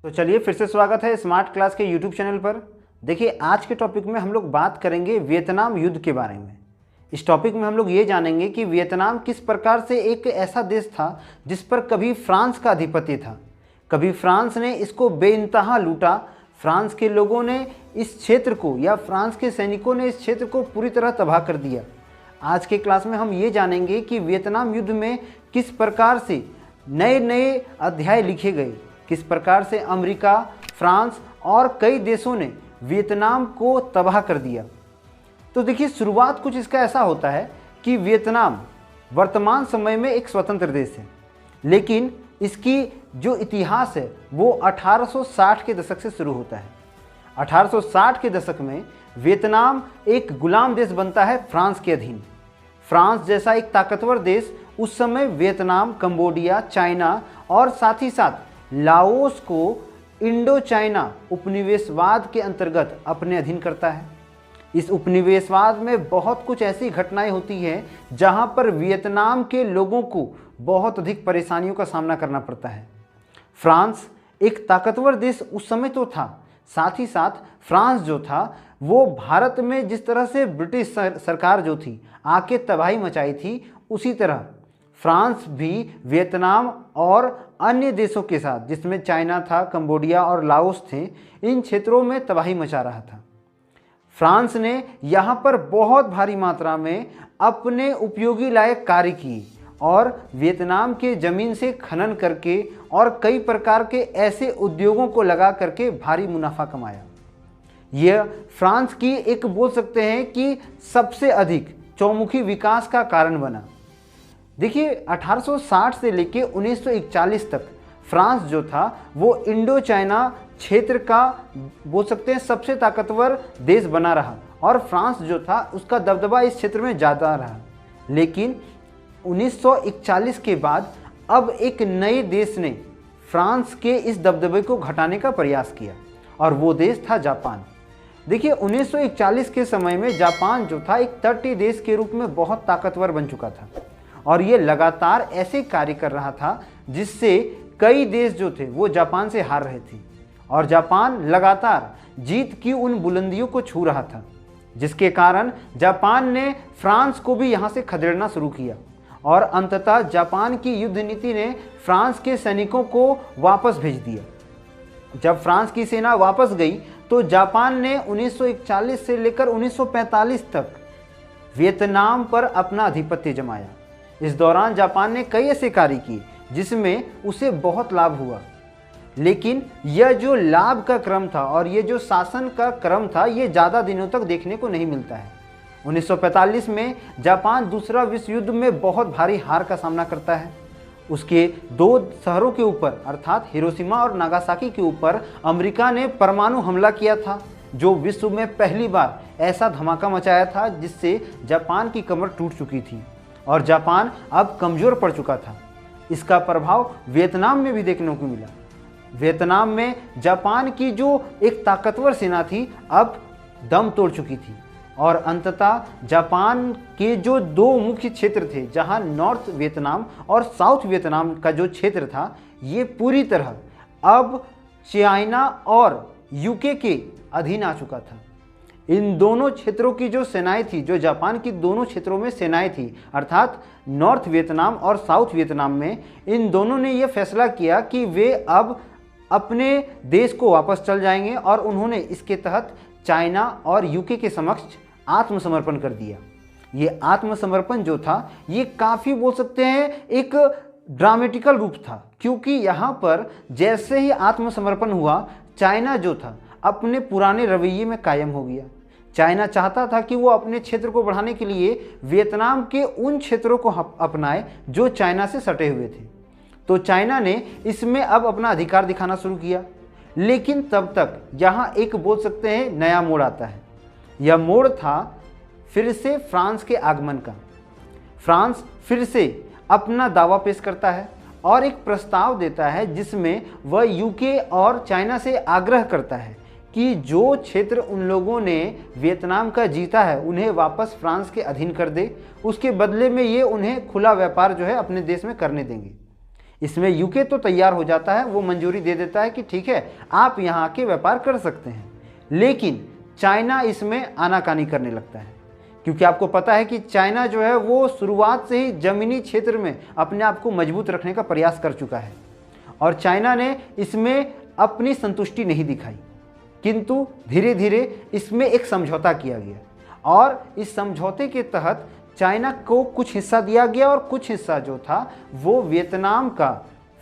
तो चलिए फिर से स्वागत है स्मार्ट क्लास के यूट्यूब चैनल पर। देखिए आज के टॉपिक में हम लोग बात करेंगे वियतनाम युद्ध के बारे में। इस टॉपिक में हम लोग ये जानेंगे कि वियतनाम किस प्रकार से एक ऐसा देश था जिस पर कभी फ्रांस का आधिपत्य था, कभी फ्रांस ने इसको बेइंतहा लूटा। फ्रांस के लोगों ने इस क्षेत्र को या फ्रांस के सैनिकों ने इस क्षेत्र को पूरी तरह तबाह कर दिया। आज के क्लास में हम ये जानेंगे कि वियतनाम युद्ध में किस प्रकार से नए नए अध्याय लिखे गए, किस प्रकार से अमेरिका, फ्रांस और कई देशों ने वियतनाम को तबाह कर दिया। तो देखिए शुरुआत कुछ इसका ऐसा होता है कि वियतनाम वर्तमान समय में एक स्वतंत्र देश है, लेकिन इसकी जो इतिहास है वो 1860 के दशक से शुरू होता है। 1860 के दशक में वियतनाम एक गुलाम देश बनता है फ्रांस के अधीन। फ्रांस जैसा एक ताकतवर देश उस समय वियतनाम, कंबोडिया, चाइना और साथ ही साथ लाओस को इंडो चाइना उपनिवेशवाद के अंतर्गत अपने अधीन करता है। इस उपनिवेशवाद में बहुत कुछ ऐसी घटनाएं होती हैं जहां पर वियतनाम के लोगों को बहुत अधिक परेशानियों का सामना करना पड़ता है। फ्रांस एक ताकतवर देश उस समय तो था, साथ ही साथ फ्रांस जो था वो भारत में जिस तरह से ब्रिटिश सरकार जो थी आके तबाही मचाई थी, उसी तरह फ्रांस भी वियतनाम और अन्य देशों के साथ, जिसमें चाइना था, कंबोडिया और लाओस थे, इन क्षेत्रों में तबाही मचा रहा था। फ्रांस ने यहाँ पर बहुत भारी मात्रा में अपने उपयोगी लायक कार्य किए और वियतनाम के ज़मीन से खनन करके और कई प्रकार के ऐसे उद्योगों को लगा करके भारी मुनाफा कमाया। यह फ्रांस की एक बोल सकते हैं कि सबसे अधिक चौमुखी विकास का कारण बना। देखिए 1860 से लेकर 1941 तक फ्रांस जो था वो इंडो चाइना क्षेत्र का बोल सकते हैं सबसे ताकतवर देश बना रहा और फ्रांस जो था उसका दबदबा इस क्षेत्र में ज़्यादा रहा। लेकिन 1941 के बाद अब एक नए देश ने फ्रांस के इस दबदबे को घटाने का प्रयास किया और वो देश था जापान। देखिए 1941 के समय में जापान जो था एक तटीय देश के रूप में बहुत ताकतवर बन चुका था और ये लगातार ऐसे कार्य कर रहा था जिससे कई देश जो थे वो जापान से हार रहे थे और जापान लगातार जीत की उन बुलंदियों को छू रहा था, जिसके कारण जापान ने फ्रांस को भी यहाँ से खदेड़ना शुरू किया और अंततः जापान की युद्ध नीति ने फ्रांस के सैनिकों को वापस भेज दिया। जब फ्रांस की सेना वापस गई तो जापान ने 1941 से लेकर 1945 तक वियतनाम पर अपना आधिपत्य जमाया। इस दौरान जापान ने कई ऐसे कार्य किए जिसमें उसे बहुत लाभ हुआ, लेकिन यह जो लाभ का क्रम था और ये जो शासन का क्रम था ये ज़्यादा दिनों तक देखने को नहीं मिलता है। 1945 में जापान दूसरा विश्व युद्ध में बहुत भारी हार का सामना करता है। उसके दो शहरों के ऊपर अर्थात हिरोशिमा और नागासाकी के ऊपर अमेरिका ने परमाणु हमला किया था, जो विश्व में पहली बार ऐसा धमाका मचाया था जिससे जापान की कमर टूट चुकी थी और जापान अब कमज़ोर पड़ चुका था। इसका प्रभाव वियतनाम में भी देखने को मिला। वियतनाम में जापान की जो एक ताकतवर सेना थी अब दम तोड़ चुकी थी और अंततः जापान के जो दो मुख्य क्षेत्र थे, जहां नॉर्थ वियतनाम और साउथ वियतनाम का जो क्षेत्र था, ये पूरी तरह अब चाइना और यूके के अधीन आ चुका था। इन दोनों क्षेत्रों की जो सेनाएं थी, जो जापान की दोनों क्षेत्रों में सेनाएं थी अर्थात नॉर्थ वियतनाम और साउथ वियतनाम में, इन दोनों ने यह फैसला किया कि वे अब अपने देश को वापस चल जाएंगे और उन्होंने इसके तहत चाइना और यूके के समक्ष आत्मसमर्पण कर दिया। ये आत्मसमर्पण जो था ये काफ़ी बोल सकते हैं एक ड्रामेटिकल रूप था, क्योंकि यहाँ पर जैसे ही आत्मसमर्पण हुआ चाइना जो था अपने पुराने रवैये में कायम हो गया। चाइना चाहता था कि वो अपने क्षेत्र को बढ़ाने के लिए वियतनाम के उन क्षेत्रों को अपनाए जो चाइना से सटे हुए थे। तो चाइना ने इसमें अब अपना अधिकार दिखाना शुरू किया, लेकिन तब तक यहाँ एक बोल सकते हैं नया मोड़ आता है। यह मोड़ था फिर से फ्रांस के आगमन का। फ्रांस फिर से अपना दावा पेश करता है और एक प्रस्ताव देता है जिसमें वह यूके और चाइना से आग्रह करता है कि जो क्षेत्र उन लोगों ने वियतनाम का जीता है उन्हें वापस फ्रांस के अधीन कर दे, उसके बदले में ये उन्हें खुला व्यापार जो है अपने देश में करने देंगे। इसमें यूके तो तैयार हो जाता है, वो मंजूरी दे देता है कि ठीक है आप यहाँ आके व्यापार कर सकते हैं, लेकिन चाइना इसमें आनाकानी करने लगता है, क्योंकि आपको पता है कि चाइना जो है वो शुरुआत से ही जमीनी क्षेत्र में अपने आप को मजबूत रखने का प्रयास कर चुका है और चाइना ने इसमें अपनी संतुष्टि नहीं दिखाई, किंतु धीरे धीरे इसमें एक समझौता किया गया और इस समझौते के तहत चाइना को कुछ हिस्सा दिया गया और कुछ हिस्सा जो था वो वियतनाम का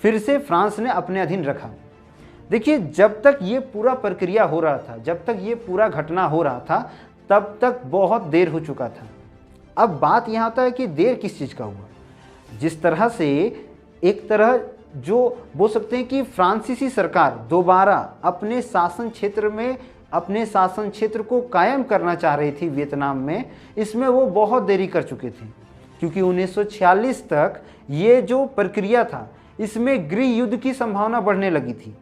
फिर से फ्रांस ने अपने अधीन रखा। देखिए, जब तक ये पूरा प्रक्रिया हो रहा था, जब तक ये पूरा घटना हो रहा था, तब तक बहुत देर हो चुका था। अब बात यहाँ आता है कि देर किस चीज़ का हुआ। जिस तरह से एक तरह जो बोल सकते हैं कि फ्रांसीसी सरकार दोबारा अपने शासन क्षेत्र को कायम करना चाह रही थी वियतनाम में, इसमें वो बहुत देरी कर चुके थे, क्योंकि 1946 तक ये जो प्रक्रिया था इसमें गृह युद्ध की संभावना बढ़ने लगी थी।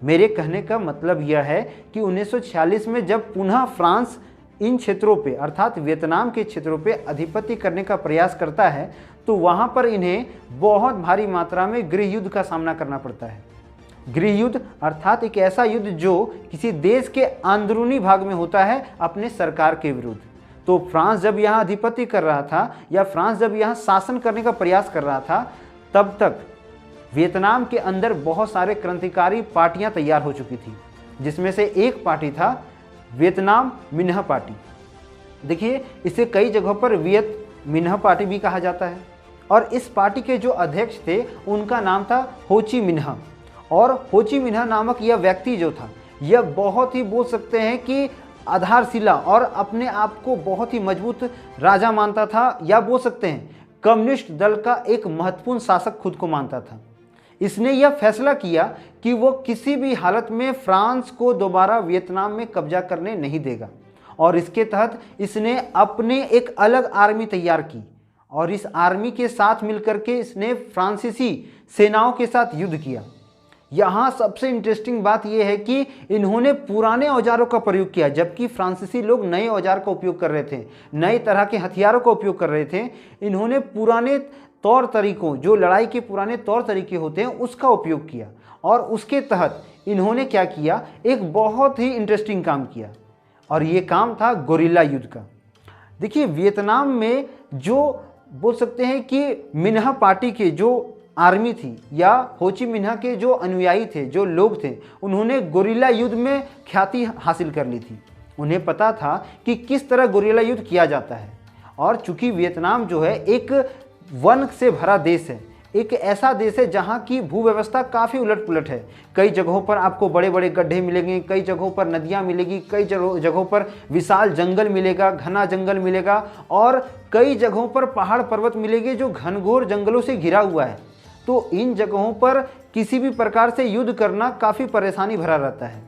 मेरे कहने का मतलब यह है कि 1946 में जब पुनः फ्रांस इन क्षेत्रों पे अर्थात वियतनाम के क्षेत्रों पे अधिपत्य करने का प्रयास करता है, तो वहाँ पर इन्हें बहुत भारी मात्रा में गृह युद्ध का सामना करना पड़ता है। गृह युद्ध अर्थात एक ऐसा युद्ध जो किसी देश के अंदरूनी भाग में होता है अपने सरकार के विरुद्ध। तो फ्रांस जब यहाँ अधिपत्य कर रहा था या फ्रांस जब यहाँ शासन करने का प्रयास कर रहा था, तब तक वियतनाम के अंदर बहुत सारे क्रांतिकारी पार्टियां तैयार हो चुकी थी, जिसमें से एक पार्टी था वियतनाम मिन्ह पार्टी। देखिए, इसे कई जगहों पर वियत मिन्ह पार्टी भी कहा जाता है और इस पार्टी के जो अध्यक्ष थे उनका नाम था हो ची मिन्ह। और हो ची मिन्ह नामक यह व्यक्ति जो था, यह बहुत ही बोल सकते हैं कि आधारशिला और अपने आप को बहुत ही मजबूत राजा मानता था, या बोल सकते हैं कम्युनिस्ट दल का एक महत्वपूर्ण शासक खुद को मानता था। इसने यह फैसला किया कि वो किसी भी हालत में फ्रांस को दोबारा वियतनाम में कब्जा करने नहीं देगा और इसके तहत इसने अपने एक अलग आर्मी तैयार की और इस आर्मी के साथ मिलकर के इसने फ्रांसीसी सेनाओं के साथ युद्ध किया। यहाँ सबसे इंटरेस्टिंग बात यह है कि इन्होंने पुराने औजारों का प्रयोग किया, जबकि फ्रांसीसी लोग नए औजार का उपयोग कर रहे थे, नए तरह के हथियारों का उपयोग कर रहे थे। इन्होंने पुराने तौर तरीकों, जो लड़ाई के पुराने तौर तरीके होते हैं, उसका उपयोग किया और उसके तहत इन्होंने क्या किया, एक बहुत ही इंटरेस्टिंग काम किया और ये काम था गोरिल्ला युद्ध का। देखिए, वियतनाम में जो बोल सकते हैं कि मिन्ह पार्टी के जो आर्मी थी या हो ची मिन्ह के जो अनुयायी थे, जो लोग थे, उन्होंने गोरिल्ला युद्ध में ख्याति हासिल कर ली थी। उन्हें पता था कि किस तरह गोरिल्ला युद्ध किया जाता है और चूंकि वियतनाम जो है एक वन से भरा देश है, एक ऐसा देश है जहाँ की भूव्यवस्था काफ़ी उलट पुलट है। कई जगहों पर आपको बड़े बड़े गड्ढे मिलेंगे, कई जगहों पर नदियाँ मिलेगी, कई जगहों पर विशाल जंगल मिलेगा, घना जंगल मिलेगा और कई जगहों पर पहाड़ पर्वत मिलेंगे जो घनघोर जंगलों से घिरा हुआ है। तो इन जगहों पर किसी भी प्रकार से युद्ध करना काफ़ी परेशानी भरा रहता है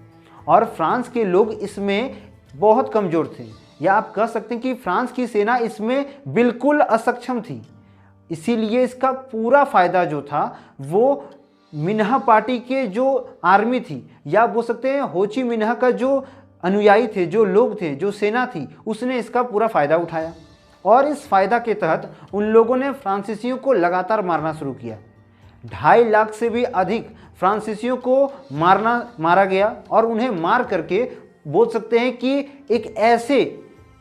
और फ्रांस के लोग इसमें बहुत कमज़ोर थे, या आप कह सकते हैं कि फ्रांस की सेना इसमें बिल्कुल असक्षम थी। इसीलिए इसका पूरा फ़ायदा जो था वो मिन्ह पार्टी के जो आर्मी थी, या बोल सकते हैं हो ची मिन्ह का जो अनुयायी थे, जो लोग थे, जो सेना थी, उसने इसका पूरा फ़ायदा उठाया और इस फ़ायदा के तहत उन लोगों ने फ्रांसीसियों को लगातार मारना शुरू किया। 2.5 लाख से भी अधिक फ्रांसीसियों को मारा गया और उन्हें मार करके बोल सकते हैं कि एक ऐसे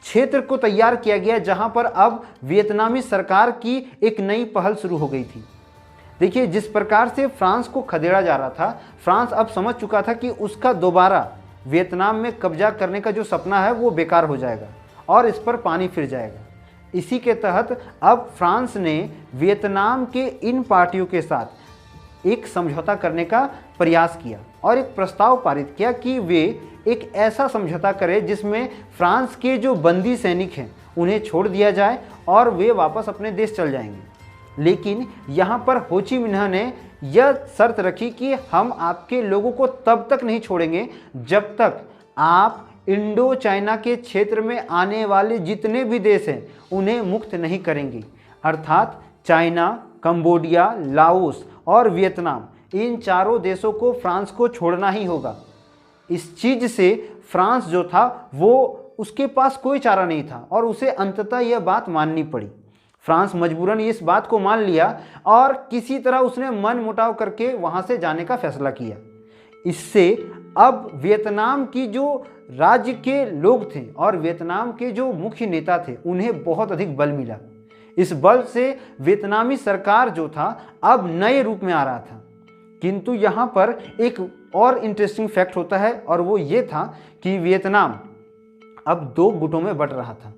क्षेत्र को तैयार किया गया जहां पर अब वियतनामी सरकार की एक नई पहल शुरू हो गई थी। देखिए, जिस प्रकार से फ्रांस को खदेड़ा जा रहा था, फ्रांस अब समझ चुका था कि उसका दोबारा वियतनाम में कब्जा करने का जो सपना है वो बेकार हो जाएगा और इस पर पानी फिर जाएगा। इसी के तहत अब फ्रांस ने वियतनाम के इन पार्टियों के साथ एक समझौता करने का प्रयास किया और एक प्रस्ताव पारित किया कि वे एक ऐसा समझौता करें जिसमें फ्रांस के जो बंदी सैनिक हैं उन्हें छोड़ दिया जाए और वे वापस अपने देश चल जाएंगे। लेकिन यहाँ पर हो ची मिन्ह ने यह शर्त रखी कि हम आपके लोगों को तब तक नहीं छोड़ेंगे जब तक आप इंडो चाइना के क्षेत्र में आने वाले जितने भी देश हैं उन्हें मुक्त नहीं करेंगे। अर्थात चाइना, कंबोडिया, लाओस और वियतनाम, इन चारों देशों को फ्रांस को छोड़ना ही होगा। इस चीज़ से फ्रांस जो था वो उसके पास कोई चारा नहीं था और उसे अंततः यह बात माननी पड़ी। फ्रांस मजबूरन इस बात को मान लिया और किसी तरह उसने मन मुटाव करके वहाँ से जाने का फैसला किया। इससे अब वियतनाम की जो राज्य के लोग थे और वियतनाम के जो मुख्य नेता थे उन्हें बहुत अधिक बल मिला। इस बल से वियतनामी सरकार जो था अब नए रूप में आ रहा था। किंतु यहाँ पर एक और इंटरेस्टिंग फैक्ट होता है और वो ये था कि वियतनाम अब 2 गुटों में बंट रहा था।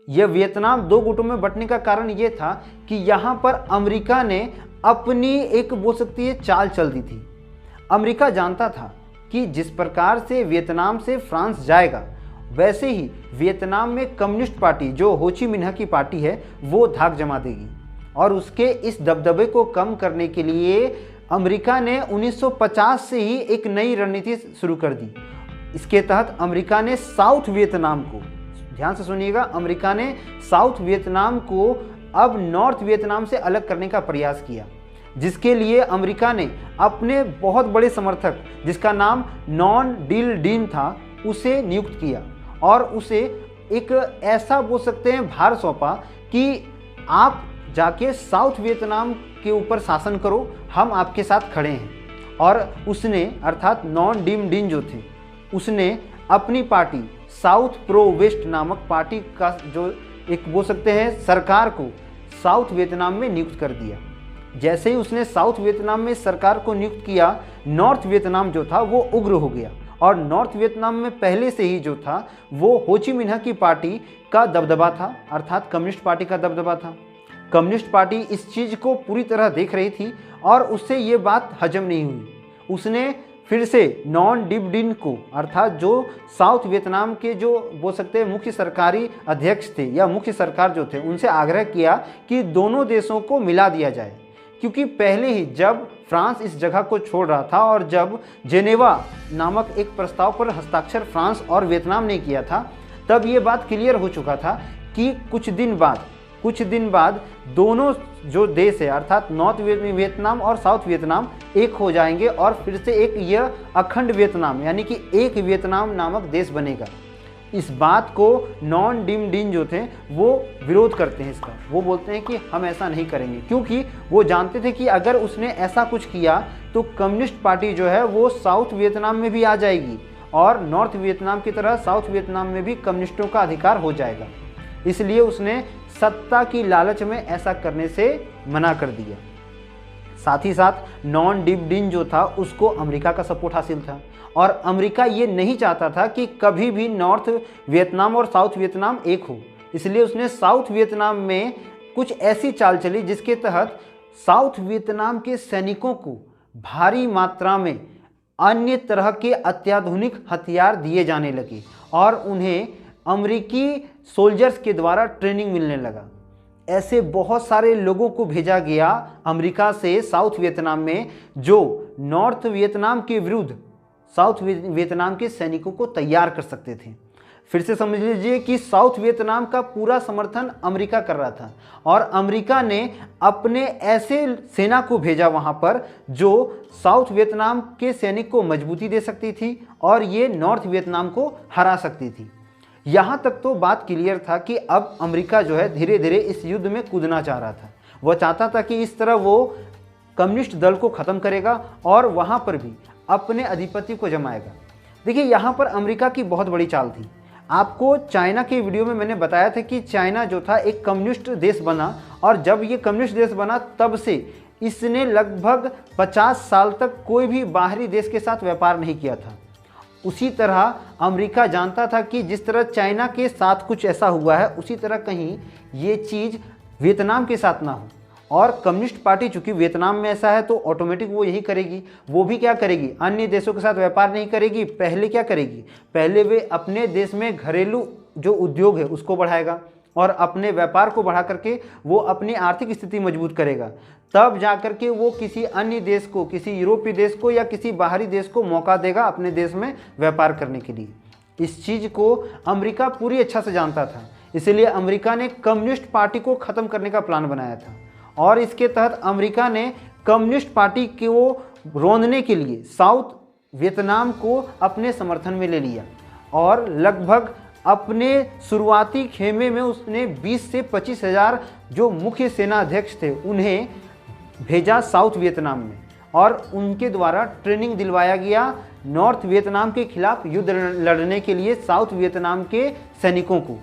यह वियतनाम 2 गुटों में बंटने का कारण ये था कि यहाँ पर अमेरिका ने अपनी एक बोल सकती है चाल चल दी थी। अमेरिका जानता था कि जिस प्रकार से वियतनाम से फ्रांस जाएगा वैसे ही वियतनाम में कम्युनिस्ट पार्टी जो हो ची मिन्ह की पार्टी है वो धाक जमा देगी और उसके इस दबदबे को कम करने के लिए अमेरिका ने 1950 से ही एक नई रणनीति शुरू कर दी। इसके तहत अमेरिका ने साउथ वियतनाम को, ध्यान से सुनिएगा, अमेरिका ने साउथ वियतनाम को अब नॉर्थ वियतनाम से अलग करने का प्रयास किया, जिसके लिए अमेरिका ने अपने बहुत बड़े समर्थक जिसका नाम नॉन डिल डीन था उसे नियुक्त किया और उसे एक ऐसा बोल सकते हैं भार सौंपा कि आप जाके साउथ वियतनाम के ऊपर शासन करो, हम आपके साथ खड़े हैं। और उसने अर्थात नॉन डिम डिन जो थे उसने अपनी पार्टी साउथ प्रो वेस्ट नामक पार्टी का जो एक बोल सकते हैं सरकार को साउथ वियतनाम में नियुक्त कर दिया। जैसे ही उसने साउथ वियतनाम में सरकार को नियुक्त किया, नॉर्थ वियतनाम जो था वो उग्र हो गया और नॉर्थ वियतनाम में पहले से ही जो था वो हो ची मिन्ह की पार्टी का दबदबा था, अर्थात कम्युनिस्ट पार्टी का दबदबा था। कम्युनिस्ट पार्टी इस चीज़ को पूरी तरह देख रही थी और उससे ये बात हजम नहीं हुई। उसने फिर से नॉन डिम डिन को, अर्थात जो साउथ वियतनाम के जो बोल सकते हैं मुख्य सरकारी अध्यक्ष थे या मुख्य सरकार जो थे, उनसे आग्रह किया कि दोनों देशों को मिला दिया जाए। क्योंकि पहले ही जब फ्रांस इस जगह को छोड़ रहा था और जब जेनेवा नामक एक प्रस्ताव पर हस्ताक्षर फ्रांस और वियतनाम ने किया था, तब ये बात क्लियर हो चुका था कि कुछ दिन बाद दोनों जो देश है अर्थात नॉर्थ वियतनाम और साउथ वियतनाम एक हो जाएंगे और फिर से एक यह अखंड वियतनाम यानी कि एक वियतनाम नामक देश बनेगा। इस बात को नॉन डिम डिन जो थे वो विरोध करते हैं इसका। वो बोलते हैं कि हम ऐसा नहीं करेंगे, क्योंकि वो जानते थे कि अगर उसने ऐसा कुछ किया तो कम्युनिस्ट पार्टी जो है वो साउथ वियतनाम में भी आ जाएगी और नॉर्थ वियतनाम की तरह साउथ वियतनाम में भी कम्युनिस्टों का अधिकार हो जाएगा। इसलिए उसने सत्ता की लालच में ऐसा करने से मना कर दिया। साथ ही साथ नॉन डिम डिन जो था उसको अमेरिका का सपोर्ट हासिल था और अमेरिका ये नहीं चाहता था कि कभी भी नॉर्थ वियतनाम और साउथ वियतनाम एक हो। इसलिए उसने साउथ वियतनाम में कुछ ऐसी चाल चली जिसके तहत साउथ वियतनाम के सैनिकों को भारी मात्रा में अन्य तरह के अत्याधुनिक हथियार दिए जाने लगे और उन्हें अमेरिकी सोल्जर्स के द्वारा ट्रेनिंग मिलने लगा। ऐसे बहुत सारे लोगों को भेजा गया अमेरिका से साउथ वियतनाम में जो नॉर्थ वियतनाम के विरुद्ध साउथ वियतनाम के सैनिकों को तैयार कर सकते थे। फिर से समझ लीजिए कि साउथ वियतनाम का पूरा समर्थन अमेरिका कर रहा था और अमेरिका ने अपने ऐसे सेना को भेजा वहां पर जो साउथ वियतनाम के सैनिक को मजबूती दे सकती थी और ये नॉर्थ वियतनाम को हरा सकती थी। यहाँ तक तो बात क्लियर था कि अब अमेरिका जो है धीरे धीरे इस युद्ध में कूदना चाह रहा था। वह चाहता था कि इस तरह वो कम्युनिस्ट दल को ख़त्म करेगा और वहाँ पर भी अपने अधिपत्य को जमाएगा। देखिए, यहाँ पर अमेरिका की बहुत बड़ी चाल थी। आपको चाइना के वीडियो में मैंने बताया था कि चाइना जो था एक कम्युनिस्ट देश बना और जब ये कम्युनिस्ट देश बना तब से इसने लगभग 50 साल तक कोई भी बाहरी देश के साथ व्यापार नहीं किया था। उसी तरह अमेरिका जानता था कि जिस तरह चाइना के साथ कुछ ऐसा हुआ है उसी तरह कहीं ये चीज़ वियतनाम के साथ ना हो। और कम्युनिस्ट पार्टी चूंकि वियतनाम में ऐसा है तो ऑटोमेटिक वो यही करेगी। वो भी क्या करेगी, अन्य देशों के साथ व्यापार नहीं करेगी। पहले क्या करेगी, पहले वे अपने देश में घरेलू जो उद्योग है उसको बढ़ाएगा और अपने व्यापार को बढ़ा करके वो अपनी आर्थिक स्थिति मजबूत करेगा। तब जा कर के वो किसी अन्य देश को, किसी यूरोपीय देश को या किसी बाहरी देश को मौका देगा अपने देश में व्यापार करने के लिए। इस चीज़ को अमेरिका पूरी अच्छा से जानता था, इसलिए अमेरिका ने कम्युनिस्ट पार्टी को ख़त्म करने का प्लान बनाया था और इसके तहत अमेरिका ने कम्युनिस्ट पार्टी को रोंदने के लिए साउथ वियतनाम को अपने समर्थन में ले लिया और लगभग अपने शुरुआती खेमे में उसने 20 से 25,000 जो मुख्य सेना अध्यक्ष थे उन्हें भेजा साउथ वियतनाम में, और उनके द्वारा ट्रेनिंग दिलवाया गया नॉर्थ वियतनाम के खिलाफ युद्ध लड़ने के लिए साउथ वियतनाम के सैनिकों को।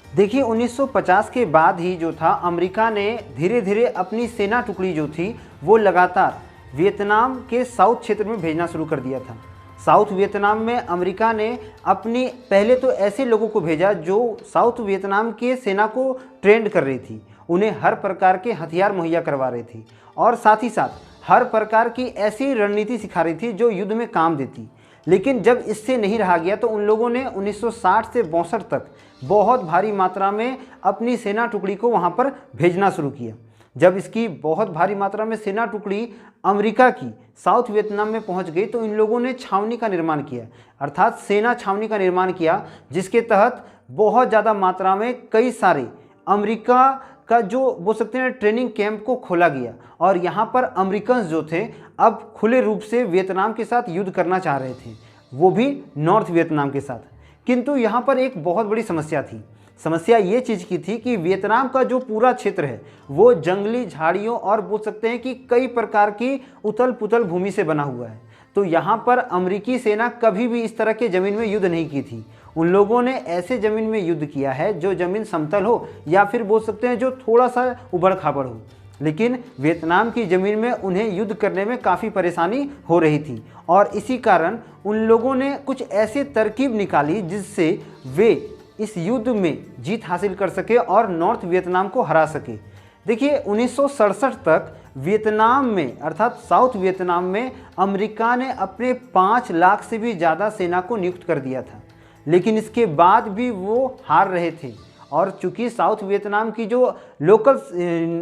देखिए 1950 के बाद ही जो था अमेरिका ने धीरे धीरे अपनी सेना टुकड़ी जो थी वो लगातार वियतनाम के साउथ क्षेत्र में भेजना शुरू कर दिया था। साउथ वियतनाम में अमेरिका ने अपनी पहले तो ऐसे लोगों को भेजा जो साउथ वियतनाम के सेना को ट्रेंड कर रही थी, उन्हें हर प्रकार के हथियार मुहैया करवा रही थी और साथ ही साथ हर प्रकार की ऐसी रणनीति सिखा रही थी जो युद्ध में काम देती। लेकिन जब इससे नहीं रहा गया तो उन लोगों ने 1960 से 62 तक बहुत भारी मात्रा में अपनी सेना टुकड़ी को वहाँ पर भेजना शुरू किया। जब इसकी बहुत भारी मात्रा में सेना टुकड़ी अमेरिका की साउथ वियतनाम में पहुंच गई तो इन लोगों ने छावनी का निर्माण किया, अर्थात सेना छावनी का निर्माण किया, जिसके तहत बहुत ज़्यादा मात्रा में कई सारे अमेरिका का जो बोल सकते हैं ट्रेनिंग कैंप को खोला गया और यहाँ पर अमेरिकन जो थे अब खुले रूप से वियतनाम के साथ युद्ध करना चाह रहे थे, वो भी नॉर्थ वियतनाम के साथ। किंतु यहाँ पर एक बहुत बड़ी समस्या थी। समस्या ये चीज़ की थी कि वियतनाम का जो पूरा क्षेत्र है वो जंगली झाड़ियों और बोल सकते हैं कि कई प्रकार की उथल पुथल भूमि से बना हुआ है। तो यहाँ पर अमेरिकी सेना कभी भी इस तरह के ज़मीन में युद्ध नहीं की थी। उन लोगों ने ऐसे ज़मीन में युद्ध किया है जो ज़मीन समतल हो या फिर बोल सकते हैं जो थोड़ा सा उबड़ खाबड़ हो, लेकिन वियतनाम की ज़मीन में उन्हें युद्ध करने में काफ़ी परेशानी हो रही थी और इसी कारण उन लोगों ने कुछ ऐसे तरकीब निकाली जिससे वे इस युद्ध में जीत हासिल कर सके और नॉर्थ वियतनाम को हरा सके। देखिए 1967 तक वियतनाम में अर्थात साउथ वियतनाम में अमेरिका ने अपने 5 लाख से भी ज़्यादा सेना को नियुक्त कर दिया था, लेकिन इसके बाद भी वो हार रहे थे। और चूंकि साउथ वियतनाम की जो लोकल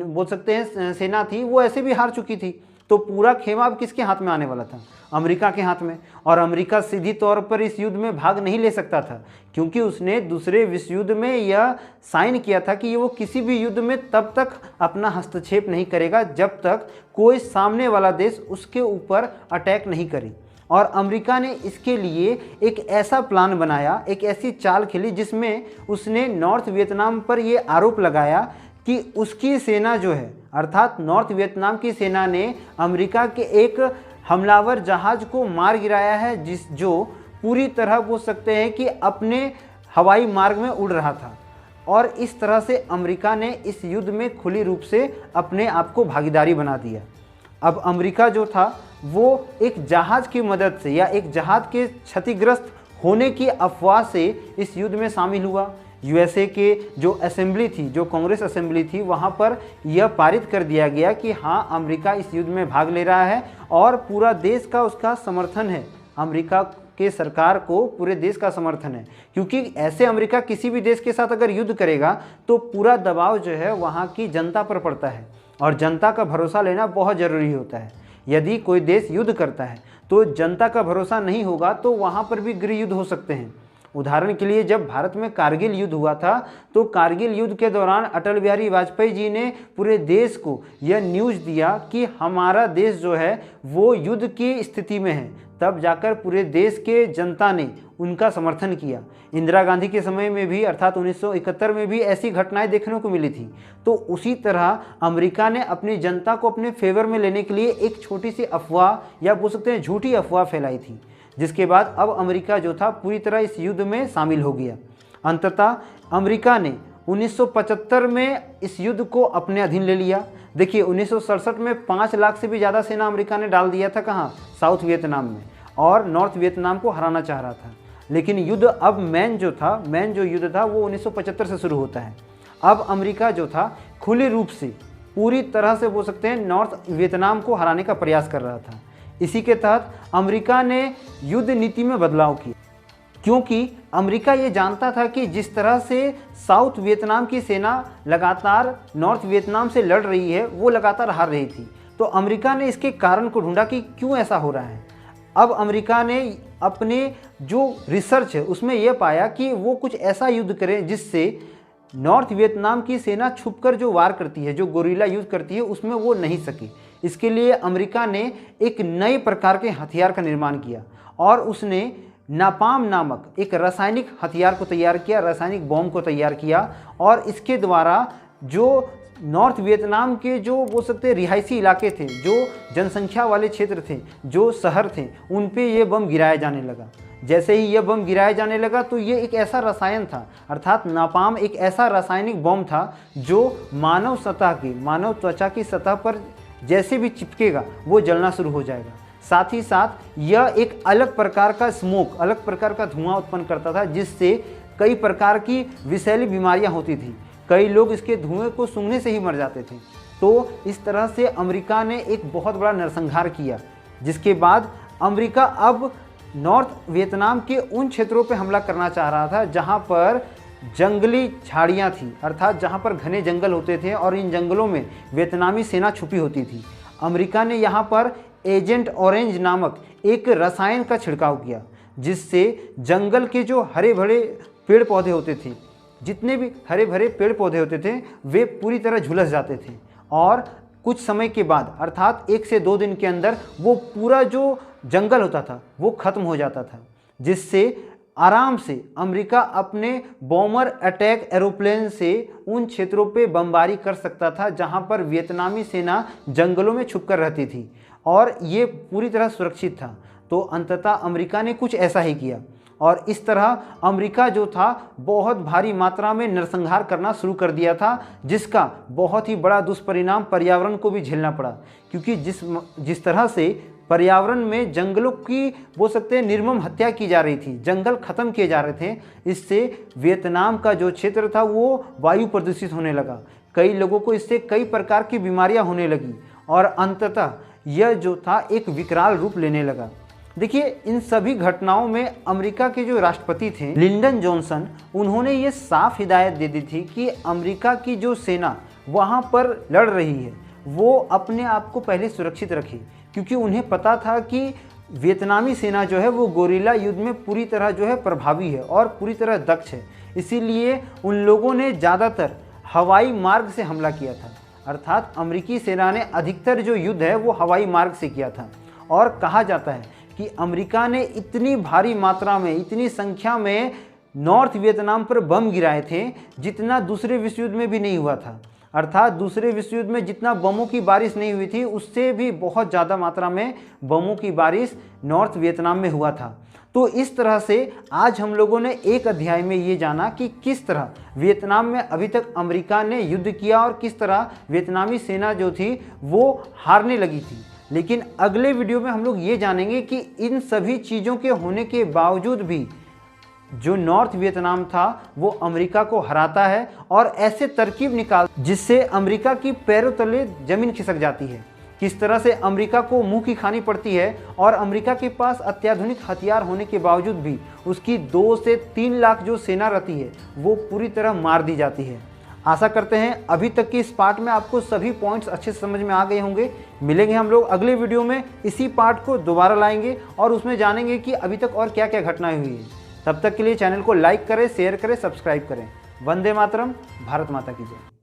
बोल सकते हैं सेना थी वो ऐसे भी हार चुकी थी, तो पूरा खेमा अब किसके हाथ में आने वाला था? अमेरिका के हाथ में। और अमेरिका सीधी तौर पर इस युद्ध में भाग नहीं ले सकता था, क्योंकि उसने दूसरे विश्व युद्ध में यह साइन किया था कि वो किसी भी युद्ध में तब तक अपना हस्तक्षेप नहीं करेगा जब तक कोई सामने वाला देश उसके ऊपर अटैक नहीं करे। और अमेरिका ने इसके लिए एक ऐसा प्लान बनाया, एक ऐसी चाल खेली जिसमें उसने नॉर्थ वियतनाम पर ये आरोप लगाया कि उसकी सेना जो है अर्थात नॉर्थ वियतनाम की सेना ने अमेरिका के एक हमलावर जहाज को मार गिराया है जो पूरी तरह बोल सकते हैं कि अपने हवाई मार्ग में उड़ रहा था। और इस तरह से अमेरिका ने इस युद्ध में खुली रूप से अपने आप को भागीदारी बना दिया। अब अमेरिका जो था वो एक जहाज़ की मदद से या एक जहाज़ के क्षतिग्रस्त होने की अफवाह से इस युद्ध में शामिल हुआ। यूएसए के जो असेंबली थी, जो कांग्रेस असेंबली थी, वहाँ पर यह पारित कर दिया गया कि हाँ अमेरिका इस युद्ध में भाग ले रहा है और पूरा देश का उसका समर्थन है। अमेरिका के सरकार को पूरे देश का समर्थन है, क्योंकि ऐसे अमेरिका किसी भी देश के साथ अगर युद्ध करेगा तो पूरा दबाव जो है वहाँ की जनता पर पड़ता है और जनता का भरोसा लेना बहुत ज़रूरी होता है। यदि कोई देश युद्ध करता है तो जनता का भरोसा नहीं होगा तो वहाँ पर भी गृह युद्ध हो सकते हैं। उदाहरण के लिए जब भारत में कारगिल युद्ध हुआ था तो कारगिल युद्ध के दौरान अटल बिहारी वाजपेयी जी ने पूरे देश को यह न्यूज़ दिया कि हमारा देश जो है वो युद्ध की स्थिति में है। तब जाकर पूरे देश के जनता ने उनका समर्थन किया। इंदिरा गांधी के समय में भी अर्थात 1971 में भी ऐसी घटनाएं देखने को मिली थी। तो उसी तरह अमेरिका ने अपनी जनता को अपने फेवर में लेने के लिए एक छोटी सी अफवाह या बोल सकते हैं झूठी अफवाह फैलाई थी, जिसके बाद अब अमेरिका जो था पूरी तरह इस युद्ध में शामिल हो गया। अंततः अमेरिका ने 1975 में इस युद्ध को अपने अधीन ले लिया। देखिए 1967 में 5 लाख से भी ज़्यादा सेना अमेरिका ने डाल दिया था कहाँ? साउथ वियतनाम में, और नॉर्थ वियतनाम को हराना चाह रहा था। लेकिन युद्ध अब मेन जो युद्ध था वो 1975 से शुरू होता है। अब अमेरिका जो था खुले रूप से पूरी तरह से बोल सकते हैं नॉर्थ वियतनाम को हराने का प्रयास कर रहा था। इसी के तहत अमेरिका ने युद्ध नीति में बदलाव किया, क्योंकि अमेरिका ये जानता था कि जिस तरह से साउथ वियतनाम की सेना लगातार नॉर्थ वियतनाम से लड़ रही है वो लगातार हार रही थी। तो अमेरिका ने इसके कारण को ढूंढा कि क्यों ऐसा हो रहा है। अब अमेरिका ने अपने जो रिसर्च है उसमें यह पाया कि वो कुछ ऐसा युद्ध करें जिससे नॉर्थ वियतनाम की सेना छुपकर जो वार करती है, जो गोरिल्ला युद्ध करती है, उसमें वो नहीं सके। इसके लिए अमेरिका ने एक नए प्रकार के हथियार का निर्माण किया और उसने नापाम नामक एक रासायनिक हथियार को तैयार किया, रासायनिक बॉम्ब को तैयार किया, और इसके द्वारा जो नॉर्थ वियतनाम के जो बोल सकते हैं रिहायशी इलाके थे, जो जनसंख्या वाले क्षेत्र थे, जो शहर थे, उन पे ये बम गिराया जाने लगा। जैसे ही यह बम गिराया जाने लगा तो ये एक ऐसा रसायन था, अर्थात नापाम एक ऐसा रासायनिक बम था जो मानव सतह की, मानव त्वचा की सतह पर जैसे भी चिपकेगा वो जलना शुरू हो जाएगा। साथ ही साथ यह एक अलग प्रकार का स्मोक, अलग प्रकार का धुआं उत्पन्न करता था, जिससे कई प्रकार की विषैली बीमारियां होती थी। कई लोग इसके धुएं को सूंघने से ही मर जाते थे। तो इस तरह से अमेरिका ने एक बहुत बड़ा नरसंहार किया, जिसके बाद अमेरिका अब नॉर्थ वियतनाम के उन क्षेत्रों पर हमला करना चाह रहा था जहां पर जंगली झाड़ियां थी, अर्थात जहां पर घने जंगल होते थे और इन जंगलों में वियतनामी सेना छुपी होती थी। अमेरिका ने यहां पर एजेंट ऑरेंज नामक एक रसायन का छिड़काव किया, जिससे जंगल के जो हरे भरे पेड़ पौधे होते थे, जितने भी हरे भरे पेड़ पौधे होते थे, वे पूरी तरह झुलस जाते थे और कुछ समय के बाद अर्थात 1 से 2 दिन के अंदर वो पूरा जो जंगल होता था वो खत्म हो जाता था, जिससे आराम से अमेरिका अपने बॉम्बर अटैक एरोप्लेन से उन क्षेत्रों पे बमबारी कर सकता था जहां पर वियतनामी सेना जंगलों में छुपकर रहती थी और ये पूरी तरह सुरक्षित था। तो अंततः अमेरिका ने कुछ ऐसा ही किया और इस तरह अमेरिका जो था बहुत भारी मात्रा में नरसंहार करना शुरू कर दिया था, जिसका बहुत ही बड़ा दुष्परिणाम पर्यावरण को भी झेलना पड़ा, क्योंकि जिस तरह से पर्यावरण में जंगलों की बोल सकते हैं निर्मम हत्या की जा रही थी, जंगल खत्म किए जा रहे थे, इससे वियतनाम का जो क्षेत्र था वो वायु प्रदूषित होने लगा। कई लोगों को इससे कई प्रकार की बीमारियां होने लगी और अंततः यह जो था एक विकराल रूप लेने लगा। देखिए, इन सभी घटनाओं में अमेरिका के जो राष्ट्रपति थे लिंडन जॉनसन, उन्होंने ये साफ हिदायत दे दी थी कि अमेरिका की जो सेना वहाँ पर लड़ रही है वो अपने आप को पहले सुरक्षित रखे, क्योंकि उन्हें पता था कि वियतनामी सेना जो है वो गोरिल्ला युद्ध में पूरी तरह जो है प्रभावी है और पूरी तरह दक्ष है। इसीलिए उन लोगों ने ज़्यादातर हवाई मार्ग से हमला किया था, अर्थात अमेरिकी सेना ने अधिकतर जो युद्ध है वो हवाई मार्ग से किया था। और कहा जाता है कि अमेरिका ने इतनी भारी मात्रा में, इतनी संख्या में नॉर्थ वियतनाम पर बम गिराए थे जितना दूसरे विश्व युद्ध में भी नहीं हुआ था, अर्थात दूसरे विश्व युद्ध में जितना बमों की बारिश नहीं हुई थी उससे भी बहुत ज़्यादा मात्रा में बमों की बारिश नॉर्थ वियतनाम में हुआ था। तो इस तरह से आज हम लोगों ने एक अध्याय में ये जाना कि किस तरह वियतनाम में अभी तक अमेरिका ने युद्ध किया और किस तरह वियतनामी सेना जो थी वो हारने लगी थी। लेकिन अगले वीडियो में हम लोग ये जानेंगे कि इन सभी चीज़ों के होने के बावजूद भी जो नॉर्थ वियतनाम था वो अमेरिका को हराता है और ऐसे तरकीब निकाल जिससे अमेरिका की पैरों तले जमीन खिसक जाती है। किस तरह से अमेरिका को मुंह की खानी पड़ती है और अमेरिका के पास अत्याधुनिक हथियार होने के बावजूद भी उसकी 2 से 3 लाख जो सेना रहती है वो पूरी तरह मार दी जाती है। आशा करते हैं अभी तक की इस पार्ट में आपको सभी पॉइंट्स अच्छे से समझ में आ गए होंगे। मिलेंगे हम लोग अगले वीडियो में, इसी पार्ट को दोबारा लाएंगे और उसमें जानेंगे कि अभी तक और क्या क्या घटनाएं हुई हैं। तब तक के लिए चैनल को लाइक करें, शेयर करें, सब्सक्राइब करें। वंदे मातरम, भारत माता की जय।